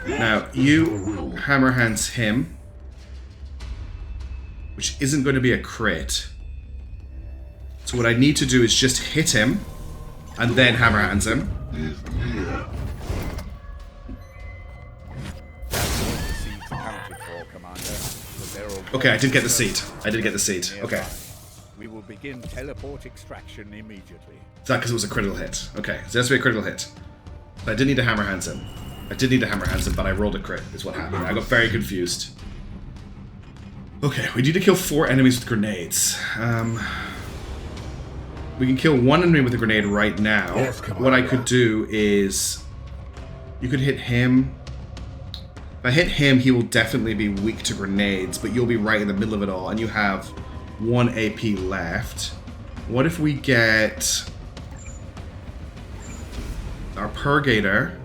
Now, you hammer hands him, which isn't going to be a crit. So what I need to do is just hit him, and then hammer hands him. Okay, I did get the seed. I did get the seed. Okay. We will begin teleport extraction immediately. Is that because it was a critical hit? Okay, so that's to be a critical hit. But I did need to hammer hands him. I did need to hammer hands him, but I rolled a crit, is what happened. I got very confused. Okay, we need to kill 4 enemies with grenades. We can kill 1 enemy with a grenade right now. Yes, come on, what I could do is... You could hit him. If I hit him, he will definitely be weak to grenades, but you'll be right in the middle of it all, and you have 1 AP left. What if we get our Purgator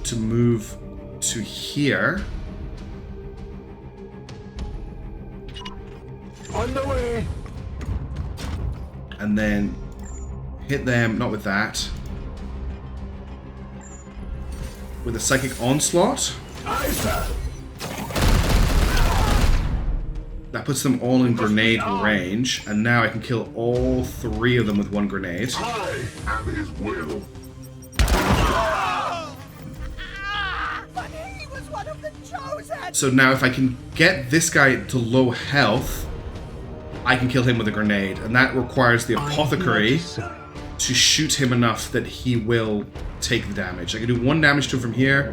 to move to here? On the way. And then hit them, not with that. With a Psychic Onslaught. That puts them all in grenade range, and now I can kill all 3 of them with 1 grenade. I am his will. But he was one of the chosen! So now if I can get this guy to low health, I can kill him with a grenade, and that requires the Apothecary to shoot him enough that he will take the damage. I can do 1 damage to him from here,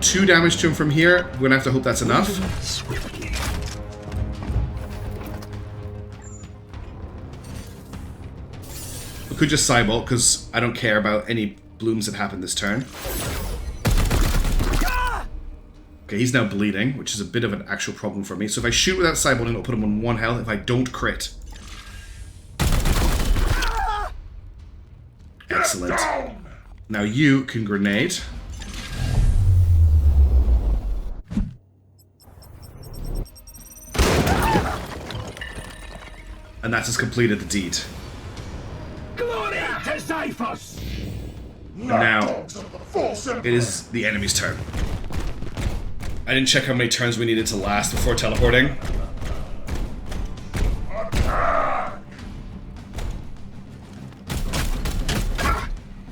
2 damage to him from here. We're gonna have to hope that's enough. Swiftly. We could just Cybolt, because I don't care about any blooms that happen this turn. Okay, he's now bleeding, which is a bit of an actual problem for me. So if I shoot without Cybolting, it'll put him on 1 health if I don't crit. Excellent. Now you can grenade. And that has completed the deed. Glory to Xiphos! Now, it is the enemy's turn. I didn't check how many turns we needed to last before teleporting.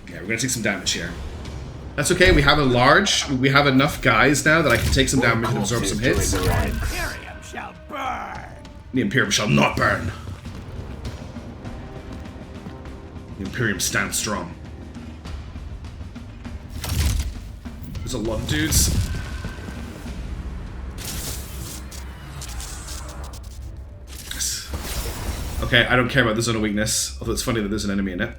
Yeah, we're gonna take some damage here. That's okay, we have enough guys now that I can take some damage and absorb some hits. The Imperium shall burn! The Imperium shall not burn. The Imperium stands strong. There's a lot of dudes. Okay, I don't care about the zone of weakness, although it's funny that there's an enemy in it.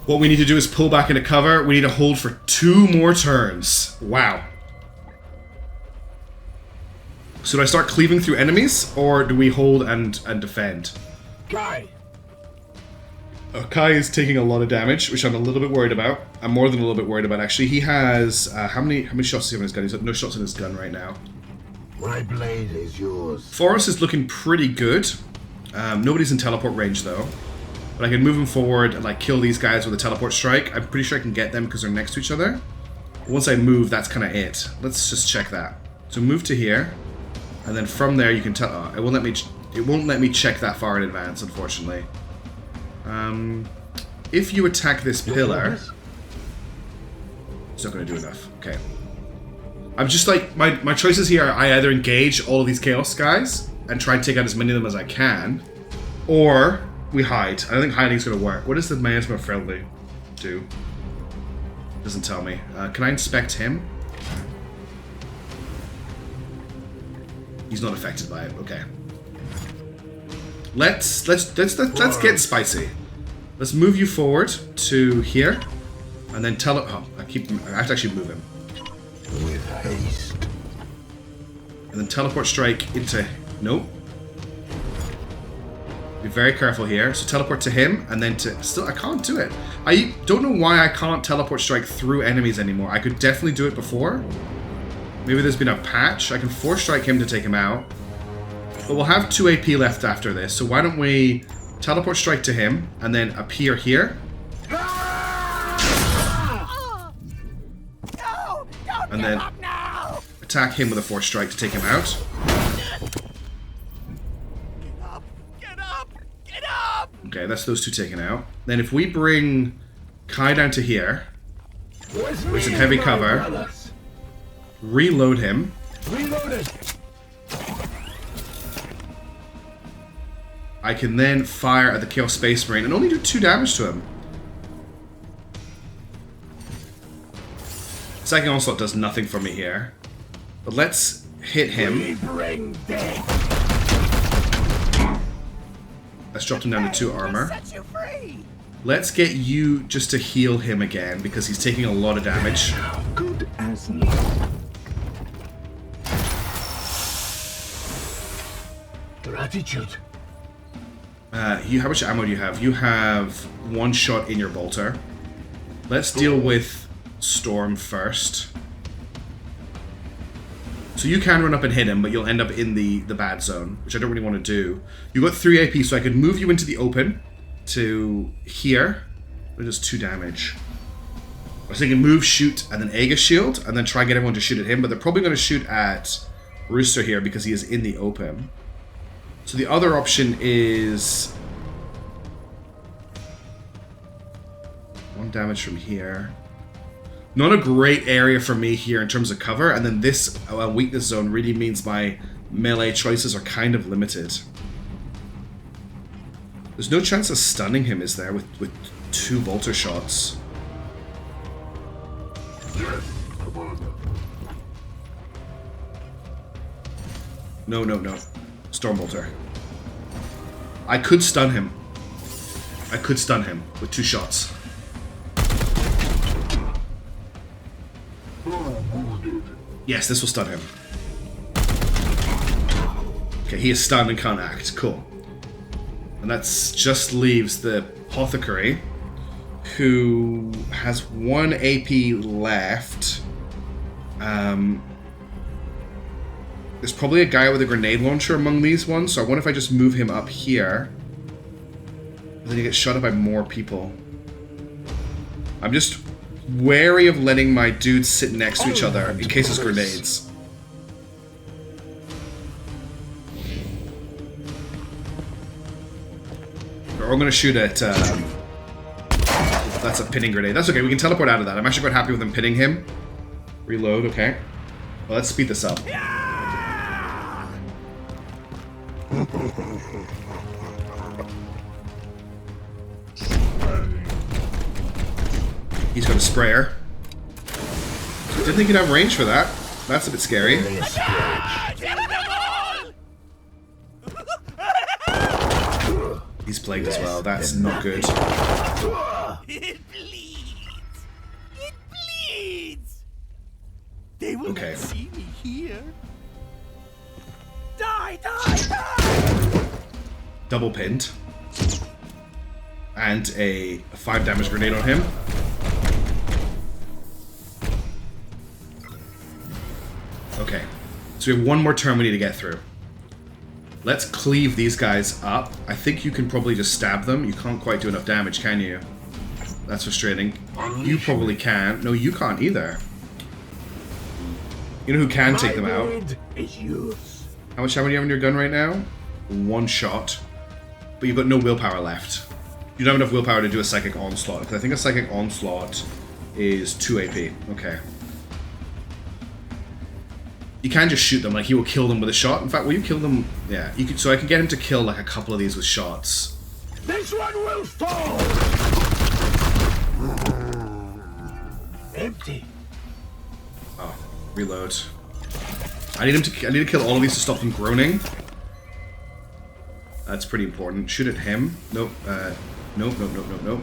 What we need to do is pull back into cover. We need to hold for 2 more turns. Wow. So do I start cleaving through enemies, or do we hold and defend? Guy. Kai is taking a lot of damage, which I'm a little bit worried about. I'm more than a little bit worried about, actually. He has... how many shots does he have in his gun? He's got no shots in his gun right now. My blade is yours. Forest is looking pretty good. Nobody's in teleport range, though. But I can move him forward and, like, kill these guys with a teleport strike. I'm pretty sure I can get them because they're next to each other. Once I move, that's kind of it. Let's just check that. So move to here. And then from there, you can tell... it won't let me check that far in advance, unfortunately. If you attack this pillar... It's not going to do enough. Okay. I'm just like... My choices here are I either engage all of these Chaos guys and try and take out as many of them as I can, or we hide. I don't think hiding is going to work. What does the Miasma Friendly do? Doesn't tell me. Can I inspect him? He's not affected by it. Okay. Let's get spicy. Let's move you forward to here, and then tell it. Oh, I have to actually move him. With haste. And then teleport strike into... Nope. Be very careful here. So teleport to him, and then to... Still, I can't do it. I don't know why I can't teleport strike through enemies anymore. I could definitely do it before. Maybe there's been a patch. I can force strike him to take him out. But we'll have 2 AP left after this. So why don't we teleport strike to him, and then appear here. And then attack him with a force strike to take him out. Get up! Get up! Okay, that's those 2 taken out. Then if we bring Kai down to here, with some heavy cover, reload him. Reloaded. I can then fire at the Chaos Space Marine and only do 2 damage to him. Psychic Onslaught does nothing for me here. But let's hit him. Let's drop him down to 2 armor. Let's get you just to heal him again because he's taking a lot of damage. Good as new. Gratitude. How much ammo do you have? You have 1 shot in your bolter. Let's deal with Storm first. So you can run up and hit him, but you'll end up in the bad zone, which I don't really want to do. You got 3 AP, so I could move you into the open to here. It does 2 damage. I was thinking move, shoot, and then Aegis Shield, and then try and get everyone to shoot at him, but they're probably going to shoot at Rooster here because he is in the open. So the other option is 1 damage from here. Not a great area for me here in terms of cover, and then this weakness zone really means my melee choices are kind of limited. There's no chance of stunning him, is there, with 2 bolter shots? No. Storm bolter. I could stun him. I could stun him with 2 shots. Yes, this will stun him. Okay, he is stunned and can't act. Cool. And that just leaves the Apothecary, who has 1 AP left. There's probably a guy with a grenade launcher among these ones, so I wonder if I just move him up here. And then he gets shot at by more people. I'm just wary of letting my dudes sit next to each other in case there's grenades. We're all going to shoot at... that's a pinning grenade. That's okay, we can teleport out of that. I'm actually quite happy with them pinning him. Reload, okay. Well, let's speed this up. He's got a sprayer. Didn't think he'd have range for that. That's a bit scary. He's plagued as well. That's not good. It bleeds. It bleeds. They will Okay. not see me here. Die, die, die! Double pinned. And a 5 damage grenade on him. Okay. So we have 1 more turn we need to get through. Let's cleave these guys up. I think you can probably just stab them. You can't quite do enough damage, can you? That's frustrating. You probably can. No, you can't either. You know who can take them out? How much ammo do you have in your gun right now? 1 shot. But you've got no willpower left. You don't have enough willpower to do a Psychic Onslaught, because I think a Psychic Onslaught is 2 AP. Okay. You can just shoot them, like he will kill them with a shot. In fact, will you kill them? Yeah, you could. So I can get him to kill like a couple of these with shots. This one will fall. Empty. Oh, reload. I need to kill all of these to stop them groaning. That's pretty important. Shoot at him. Nope. Nope.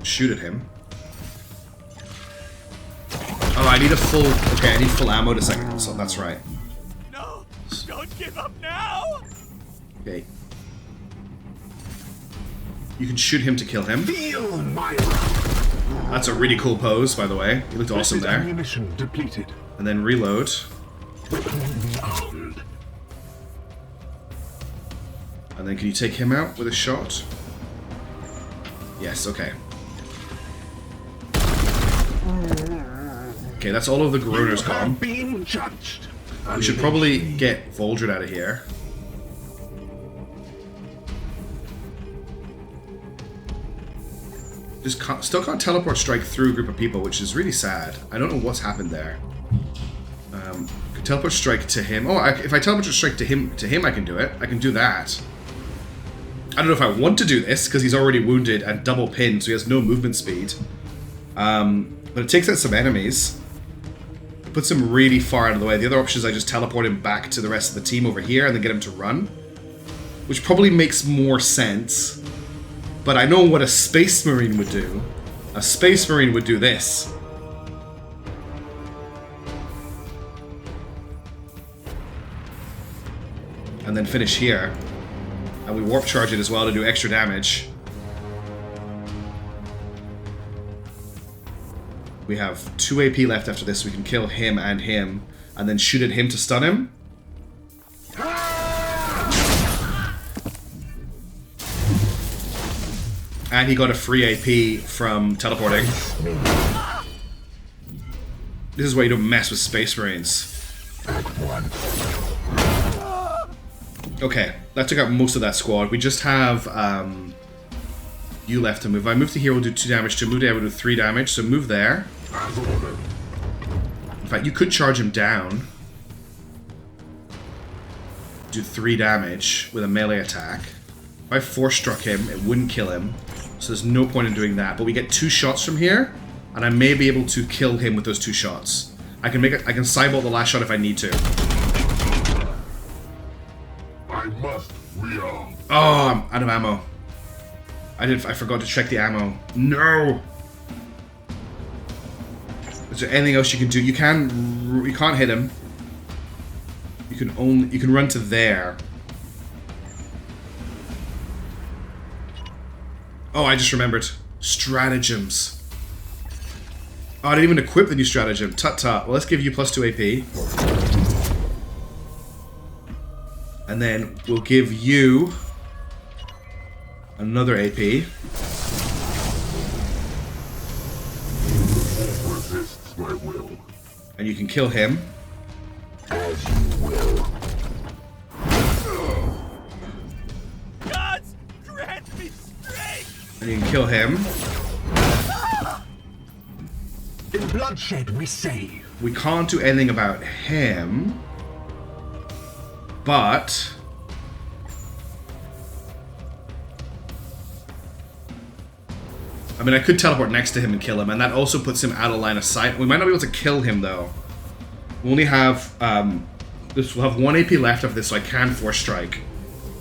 Shoot at him. Oh, I need a full... Okay, I need full ammo to second console. That's right. No! Don't give up now! Okay. You can shoot him to kill him. Feel my That's a really cool pose, by the way. He looked awesome there. ammunition depleted. And then reload. Weapon armed. And then can you take him out with a shot? Yes, okay. Okay, that's all of the groaners gone. Being judged. We should probably get Voldred out of here. Still can't teleport strike through a group of people, which is really sad. I don't know what's happened there. Could teleport strike to him. Oh, if I teleport strike to him, I can do it. I can do that. I don't know if I want to do this because he's already wounded and double pinned, so he has no movement speed. But it takes out some enemies. It puts him really far out of the way. The other option is I just teleport him back to the rest of the team over here and then get him to run, which probably makes more sense. But I know what a Space Marine would do. A Space Marine would do this. And then finish here. And we warp charge it as well to do extra damage. We have 2 AP left after this. We can kill him, and then shoot at him to stun him. And he got a free AP from teleporting. This is why you don't mess with Space Marines. Okay, that took out most of that squad. We just have you left to move. If I move to here, we'll do 2 damage. To move there, we'll do 3 damage. So move there. In fact, you could charge him down. Do 3 damage with a melee attack. If I force struck him, it wouldn't kill him. So there's no point in doing that. But we get 2 shots from here, and I may be able to kill him with those 2 shots. I can cybolt the last shot if I need to. I must rearm. Oh, I'm out of ammo. I forgot to check the ammo. No. Is there anything else you can do? You can't hit him. You can run to there. Oh, I just remembered. Stratagems. Oh, I didn't even equip the new stratagem. Tut-tut. Well, let's give you plus 2 AP. And then we'll give you another AP. Resists my will. And you can kill him. As you will. Gods, grant me strength! And you can kill him. In bloodshed we save. We can't do anything about him. But I mean, I could teleport next to him and kill him, and that also puts him out of line of sight. We might not be able to kill him, though. We only have, we'll have 1 AP left of this, so I can force strike.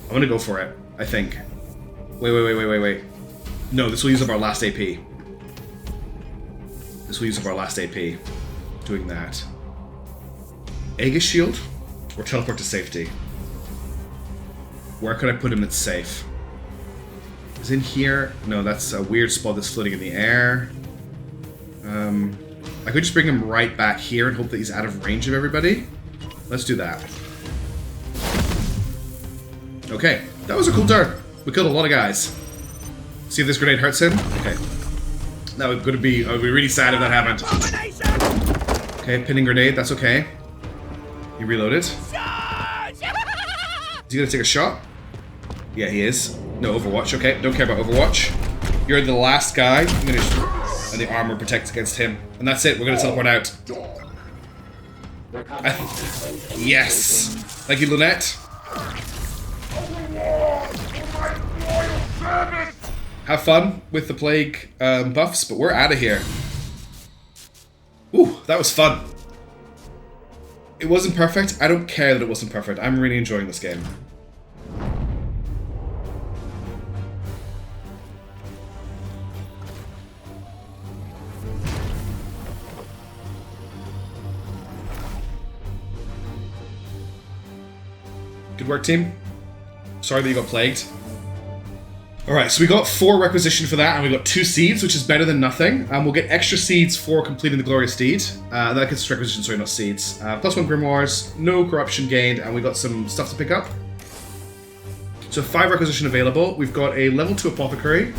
I'm gonna go for it, I think. Wait. No, this will use up our last AP. This will use up our last AP. Doing that. Aegis Shield? Or teleport to safety? Where could I put him that's safe? Is in here? No, that's a weird spot that's floating in the air. I could just bring him right back here and hope that he's out of range of everybody. Let's do that. Okay, that was a cool turn. We killed a lot of guys. See if this grenade hurts him? Okay. I would be really sad if that happened. Okay, pinning grenade, that's okay. He reloaded. Is he gonna take a shot? Yeah, he is. No Overwatch, okay. Don't care about Overwatch. You're the last guy. And the armor protects against him. And that's it, we're gonna teleport out. Yes! Thank you, Lynette. Have fun with the plague buffs, but we're out of here. Ooh, that was fun. It wasn't perfect. I don't care that it wasn't perfect. I'm really enjoying this game. Good work, team. Sorry that you got plagued. Alright, so we got 4 requisition for that, and we got 2 seeds, which is better than nothing. We'll get extra seeds for completing the Glorious Deed. That gets requisition, sorry, not seeds. +1 Grimoires, no corruption gained, and we got some stuff to pick up. So 5 requisition available. We've got a level 2 Apothecary.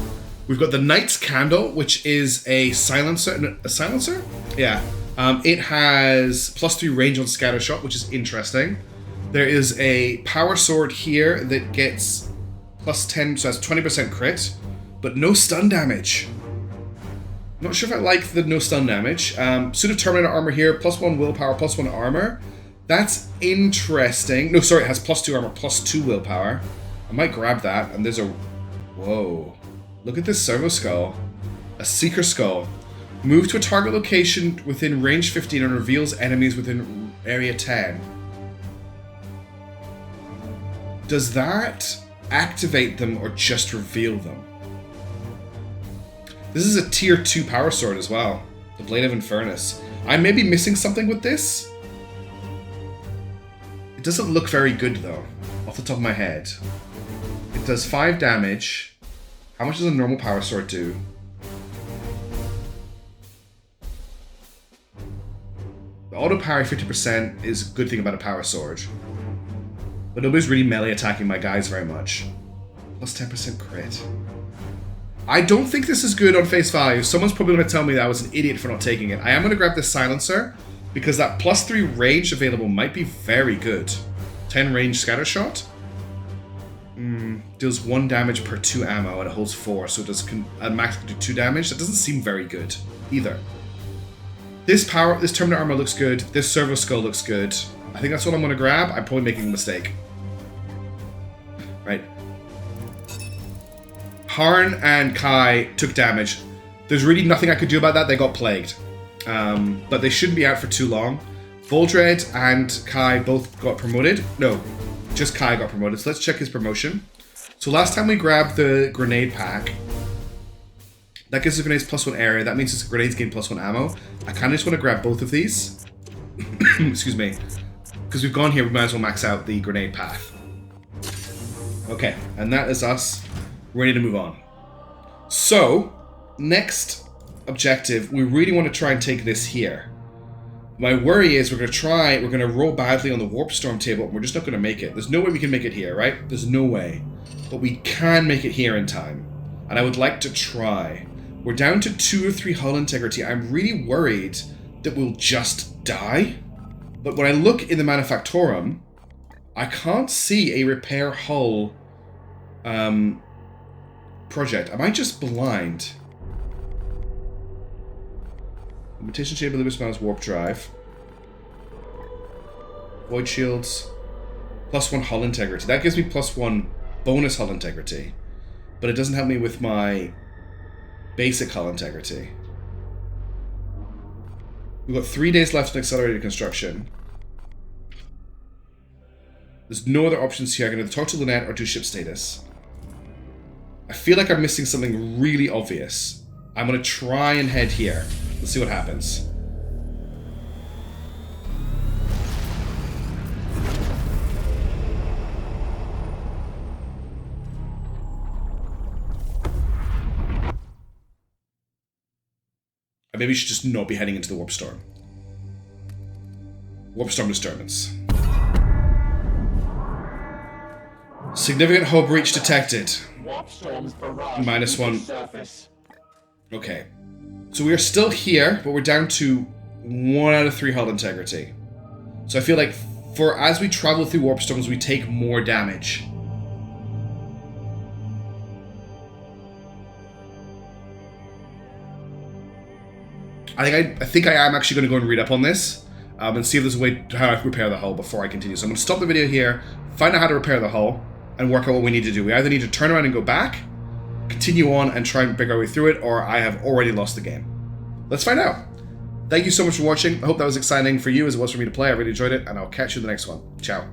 We've got the Knight's Candle, which is a silencer. A silencer? Yeah. It has +3 range on scatter shot, which is interesting. There is a power sword here that gets +10, so that's 20% crit, but no stun damage. I'm not sure if I like the no stun damage. Suit of Terminator armor here, +1 willpower, +1 armor. That's interesting. No, sorry, it has +2 armor, +2 willpower. I might grab that, and there's a... Whoa. Look at this servo skull. A Seeker Skull. Move to a target location within range 15 and reveals enemies within area 10. Does that activate them or just reveal them? This is a tier 2 power sword as well. The Blade of Infernus. I may be missing something with this. It doesn't look very good though, off the top of my head. It does 5 damage. How much does a normal power sword do? The auto parry 50% is a good thing about a power sword. But nobody's really melee attacking my guys very much. +10% crit. I don't think this is good on face value. Someone's probably going to tell me that I was an idiot for not taking it. I am going to grab this silencer because that +3 range available might be very good. 10 range scatter shot. Deals 1 damage per 2 ammo and it holds 4, so it does max do 2 damage. That doesn't seem very good either. This Terminator armor looks good. This servo skull looks good. I think that's what I'm going to grab. I'm probably making a mistake. Right. Harn and Kai took damage. There's really nothing I could do about that. They got plagued. But they shouldn't be out for too long. Voldred and Kai both got promoted. No, just Kai got promoted. So let's check his promotion. So last time we grabbed the grenade pack. That gives us grenades +1 area. That means his grenades gain +1 ammo. I kind of just want to grab both of these. Excuse me. Because we've gone here, we might as well max out the grenade path. Okay, and that is us ready to move on. So, next objective, we really want to try and take this here. My worry is we're going to roll badly on the Warp Storm table, and we're just not going to make it. There's no way we can make it here, right? There's no way. But we can make it here in time. And I would like to try. We're down to 2 or 3 hull integrity. I'm really worried that we'll just die. But when I look in the Manufactorum, I can't see a repair hull project. Am I just blind? Limitation Chamber, Lewis Miles, Warp Drive. Void Shields. +1 hull integrity. That gives me +1 bonus hull integrity. But it doesn't help me with my basic hull integrity. We've got 3 days left in accelerated construction. There's no other options here. I'm going to talk to Lynette or do ship status. I feel like I'm missing something really obvious. I'm going to try and head here. Let's see what happens. I maybe should just not be heading into the Warp Storm. Warp Storm disturbance. Significant hull breach detected. -1. Okay. So we are still here, but we're down to 1 out of 3 hull integrity. So I feel like as we travel through warp storms, we take more damage. I think I am actually going to go and read up on this and see if there's a way how I can repair the hull before I continue. So I'm going to stop the video here, find out how to repair the hull, and work out what we need to do. We either need to turn around and go back, continue on and try and pick our way through it, or I have already lost the game. Let's find out. Thank you so much for watching. I hope that was exciting for you as it was for me to play. I really enjoyed it, and I'll catch you in the next one. Ciao.